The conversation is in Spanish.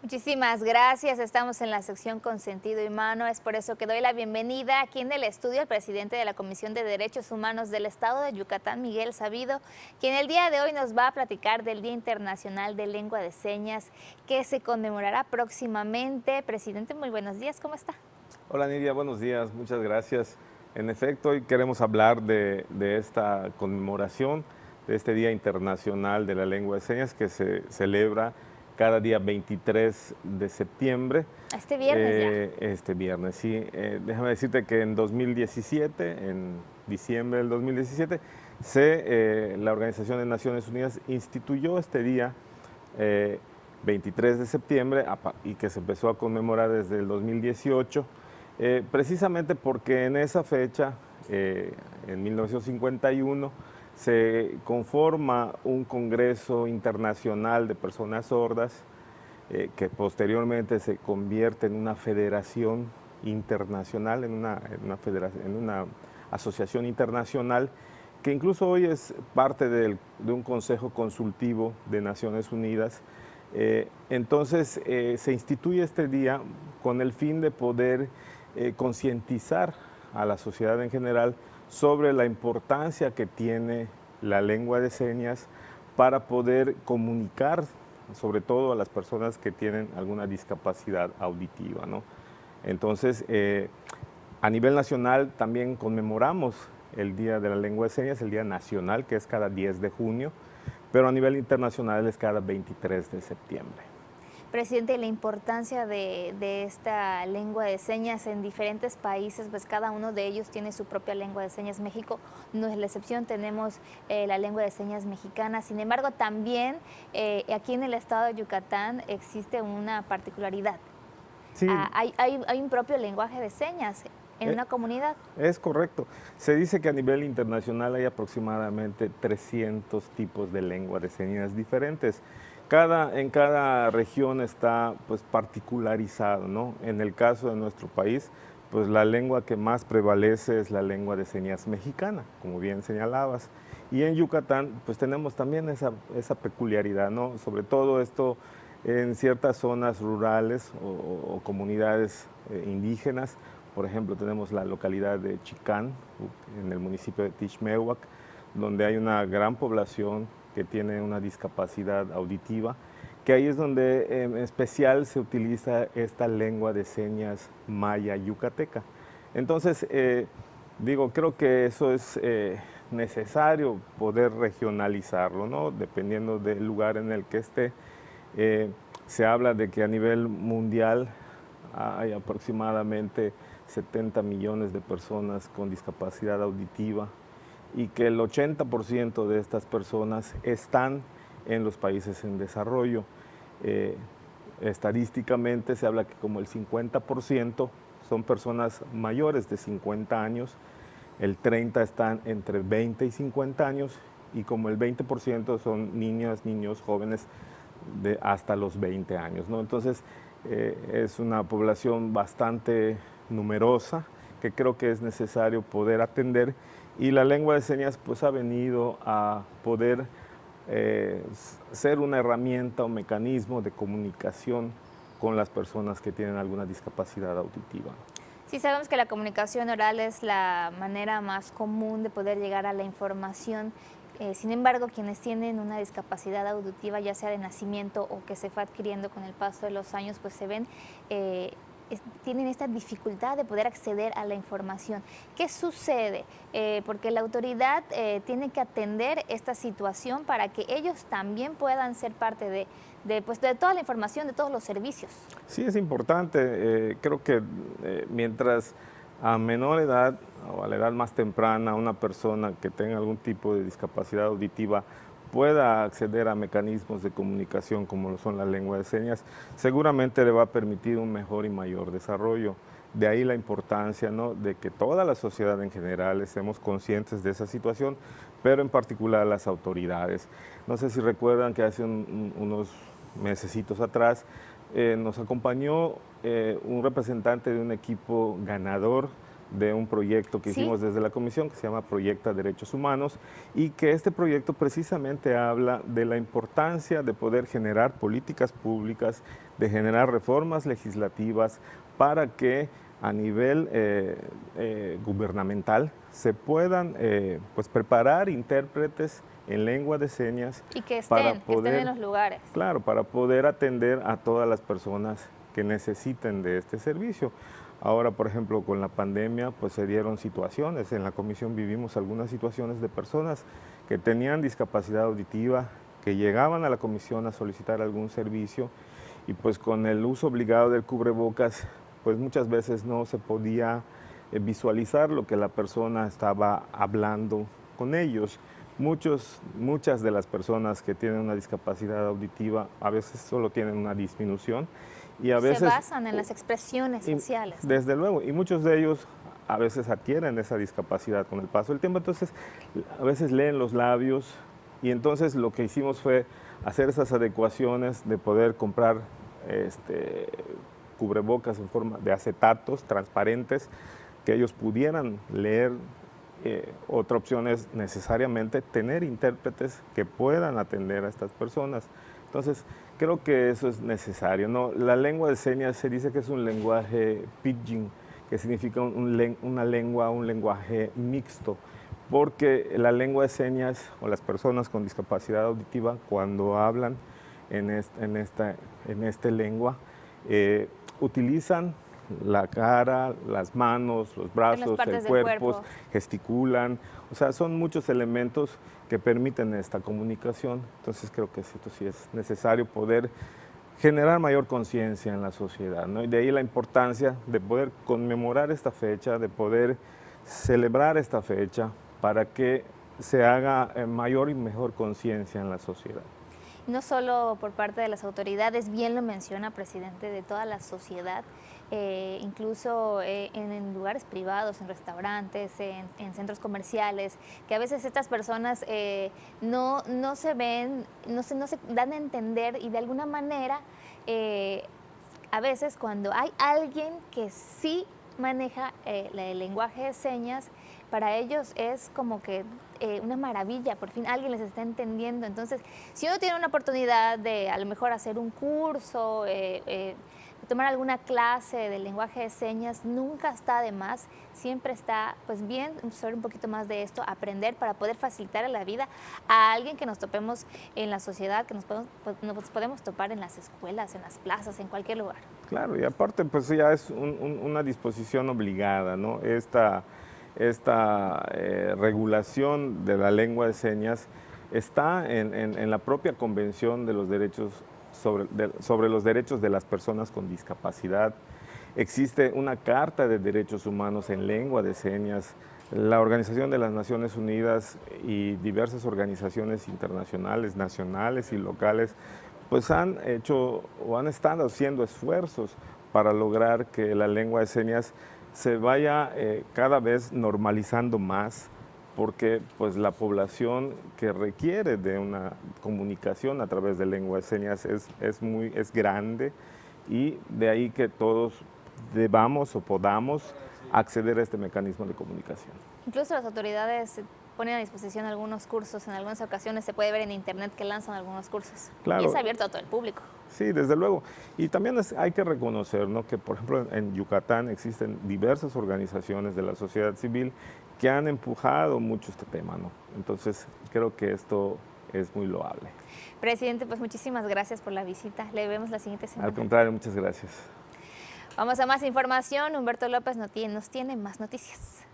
Muchísimas gracias. Estamos en la sección con sentido y mano. Es por eso que doy la bienvenida aquí en el estudio al presidente de la Comisión de Derechos Humanos del Estado de Yucatán, Miguel Sabido, quien el día de hoy nos va a platicar del Día Internacional de Lengua de Señas que se conmemorará próximamente. Presidente, muy buenos días. ¿Cómo está? Hola Nidia, buenos días, muchas gracias. En efecto, hoy queremos hablar de esta conmemoración, de este Día Internacional de la Lengua de Señas que se celebra cada día 23 de septiembre. Este viernes ya. Este viernes, sí. Déjame decirte que en 2017, en diciembre del 2017, la Organización de Naciones Unidas instituyó este día 23 de septiembre y que se empezó a conmemorar desde el 2018. Precisamente porque en esa fecha, en 1951, se conforma un Congreso Internacional de Personas Sordas, que posteriormente se convierte en una federación internacional, en una asociación internacional, que incluso hoy es parte de un Consejo Consultivo de Naciones Unidas. Entonces, se instituye este día con el fin de poder concientizar a la sociedad en general sobre la importancia que tiene la lengua de señas para poder comunicar, sobre todo a las personas que tienen alguna discapacidad auditiva, ¿no? Entonces, a nivel nacional también conmemoramos el Día de la Lengua de Señas, el Día Nacional, que es cada 10 de junio, pero a nivel internacional es cada 23 de septiembre. Presidente, la importancia de esta lengua de señas en diferentes países, pues cada uno de ellos tiene su propia lengua de señas. México no es la excepción, tenemos la lengua de señas mexicana. Sin embargo, también aquí en el estado de Yucatán existe una particularidad. Sí. Hay un propio lenguaje de señas en una comunidad. Es correcto. Se dice que a nivel internacional hay aproximadamente 300 tipos de lengua de señas diferentes. En cada región está pues particularizado, ¿no? En el caso de nuestro país, pues la lengua que más prevalece es la lengua de señas mexicana, como bien señalabas. Y en Yucatán, pues tenemos también esa peculiaridad, ¿no? Sobre todo esto en ciertas zonas rurales o comunidades indígenas. Por ejemplo, tenemos la localidad de Chicán, en el municipio de Tixmehuac, donde hay una gran población que tiene una discapacidad auditiva, que ahí es donde en especial se utiliza esta lengua de señas maya yucateca. Entonces, creo que eso es necesario poder regionalizarlo, ¿no? Dependiendo del lugar en el que esté. Se habla de que a nivel mundial hay aproximadamente 70 millones de personas con discapacidad auditiva y que el 80% de estas personas están en los países en desarrollo. Estadísticamente se habla que como el 50% son personas mayores de 50 años, el 30% están entre 20 y 50 años y como el 20% son niñas, niños, jóvenes de hasta los 20 años, ¿no? Entonces, es una población bastante numerosa que creo que es necesario poder atender, y la lengua de señas pues ha venido a poder ser una herramienta o mecanismo de comunicación con las personas que tienen alguna discapacidad auditiva. Sí, sabemos que la comunicación oral es la manera más común de poder llegar a la información. Sin embargo, quienes tienen una discapacidad auditiva, ya sea de nacimiento o que se fue adquiriendo con el paso de los años, pues se ven, tienen esta dificultad de poder acceder a la información. ¿Qué sucede? Porque la autoridad tiene que atender esta situación para que ellos también puedan ser parte de toda la información, de todos los servicios. Sí, es importante. Creo que mientras a menor edad o a la edad más temprana una persona que tenga algún tipo de discapacidad auditiva pueda acceder a mecanismos de comunicación como lo son la lengua de señas, seguramente le va a permitir un mejor y mayor desarrollo. De ahí la importancia, ¿no?, de que toda la sociedad en general estemos conscientes de esa situación, pero en particular las autoridades. No sé si recuerdan que hace unos mesecitos atrás nos acompañó un representante de un equipo ganador de un proyecto que Sí. hicimos desde la comisión que se llama Proyecta Derechos Humanos, y que este proyecto precisamente habla de la importancia de poder generar políticas públicas, de generar reformas legislativas para que a nivel gubernamental se puedan pues preparar intérpretes en lengua de señas Y que para estén en los lugares. claro, para poder atender a todas las personas que necesiten de este servicio. Ahora, por ejemplo, con la pandemia, pues se dieron situaciones, en la comisión vivimos algunas situaciones de personas que tenían discapacidad auditiva, que llegaban a la comisión a solicitar algún servicio y pues con el uso obligado del cubrebocas, pues muchas veces no se podía visualizar lo que la persona estaba hablando con ellos. Muchas de las personas que tienen una discapacidad auditiva a veces solo tienen una disminución y a veces... Se basan en las expresiones faciales. Desde luego, y muchos de ellos a veces adquieren esa discapacidad con el paso del tiempo, entonces a veces leen los labios y entonces lo que hicimos fue hacer esas adecuaciones de poder comprar cubrebocas en forma de acetatos transparentes que ellos pudieran leer. Otra opción es necesariamente tener intérpretes que puedan atender a estas personas. Entonces, creo que eso es necesario, ¿no? La lengua de señas se dice que es un lenguaje pidgin, que significa un lenguaje mixto, porque la lengua de señas o las personas con discapacidad auditiva cuando hablan en esta lengua utilizan la cara, las manos, los brazos, el cuerpo, gesticulan, o sea, son muchos elementos que permiten esta comunicación. Entonces creo que esto sí es necesario poder generar mayor conciencia en la sociedad, ¿no? Y de ahí la importancia de poder conmemorar esta fecha, de poder celebrar esta fecha para que se haga mayor y mejor conciencia en la sociedad. No solo por parte de las autoridades, bien lo menciona, presidente, de toda la sociedad, incluso en lugares privados, en restaurantes, en centros comerciales, que a veces estas personas no se ven, no se dan a entender y de alguna manera, a veces cuando hay alguien que sí maneja el lenguaje de señas, para ellos es como que una maravilla, por fin alguien les está entendiendo. Entonces, si uno tiene una oportunidad de a lo mejor hacer un curso, tomar alguna clase del lenguaje de señas, nunca está de más, siempre está pues bien saber un poquito más de esto, aprender para poder facilitar la vida a alguien que nos topemos en la sociedad, que nos podemos topar en las escuelas, en las plazas, en cualquier lugar. Claro, y aparte pues ya es una disposición obligada, ¿no? Esta regulación de la lengua de señas está en la propia Convención de los Derechos sobre los derechos de las personas con discapacidad. Existe una Carta de Derechos Humanos en lengua de señas. La Organización de las Naciones Unidas y diversas organizaciones internacionales, nacionales y locales, pues han hecho o han estado haciendo esfuerzos para lograr que la lengua de señas se vaya cada vez normalizando más, porque pues la población que requiere de una comunicación a través de lengua de señas es grande, y de ahí que todos debamos o podamos acceder a este mecanismo de comunicación. Incluso las autoridades ponen a disposición algunos cursos, en algunas ocasiones se puede ver en internet que lanzan algunos cursos. Claro. Y es abierto a todo el público. Sí, desde luego. Y también hay que reconocer, ¿no?, que, por ejemplo, en Yucatán existen diversas organizaciones de la sociedad civil que han empujado mucho este tema, ¿no? Entonces, creo que esto es muy loable. Presidente, pues muchísimas gracias por la visita. Le vemos la siguiente semana. Al contrario, muchas gracias. Vamos a más información. Humberto López nos tiene más noticias.